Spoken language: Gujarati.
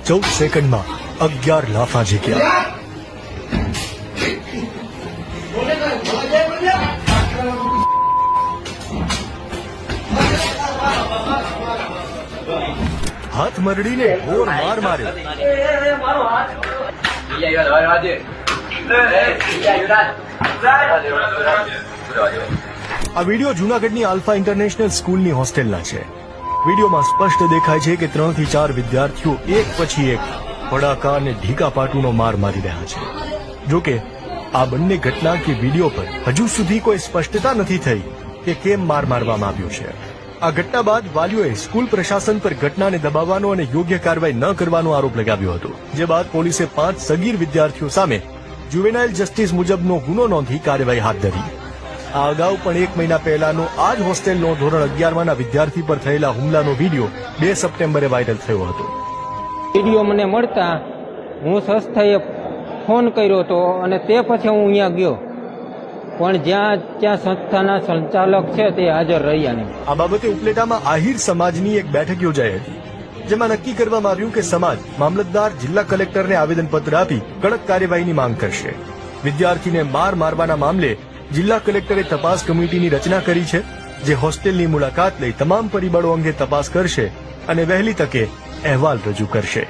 14 સેકન્ડમાં 11 લાફા ઝીક્યા। હાથ મરડીને ઢોર માર માર્યો। આ વિડીયો જૂનાગઢની આલ્ફા ઇન્ટરનેશનલ સ્કૂલની હોસ્ટેલના છે। વિડીયોમાં સ્પષ્ટ દેખાય છે કે 3 થી 4 વિદ્યાર્થીઓ એક પછી એક ભડાકા અને ઢીકા પાટુનો માર મારી રહ્યા છે। જોકે આ બંને ઘટના કે વિડીયો પર હજુ સુધી કોઈ સ્પષ્ટતા નથી થઈ કે કેમ માર મારવામાં આવ્યો છે। આ ઘટના બાદ વાલીઓએ સ્કૂલ પ્રશાસન પર ઘટનાને દબાવવાનો અને યોગ્ય કાર્યવાહી ન કરવાનો આરોપ લગાવ્યો હતો, જે બાદ પોલીસે 5 સગીર વિદ્યાર્થીઓ સામે જુવેનાઇલ જસ્ટિસ મુજબનો ગુનો નોંધી કાર્યવાહી હાથ ધરી। આ અગાઉ પણ 1 મહિના પહેલાનો આ જ હોસ્ટેલનો ધોરણ 11માના વિદ્યાર્થી પર થયેલા હુમલાનો વિડીયો 2 સપ્ટેમ્બરે વાયરલ થયો હતો। વિડીયો મને મળતા હું સંસ્થાએ ફોન કર્યો હતો અને તે પછી હું અહીંયા ગયો, પણ ત્યાં સંસ્થાના સંચાલક છે તે હાજર રહ્યા નહીં। આ બાબતે ઉપલેટામાં આહિર સમાજની એક બેઠક યોજાઈ હતી, જેમાં નક્કી કરવામાં આવ્યું કે સમાજ મામલતદાર, જિલ્લા કલેક્ટરને આવેદનપત્ર આપી કડક કાર્યવાહીની માંગ કરશે। વિદ્યાર્થીને માર મારવાના મામલે જિલ્લા કલેક્ટરે તપાસ કમિટીની રચના કરી છે, જે હોસ્ટેલની મુલાકાત લઈ તમામ પરિબળો અંગે તપાસ કરશે અને વહેલી તકે અહેવાલ રજૂ કરશે।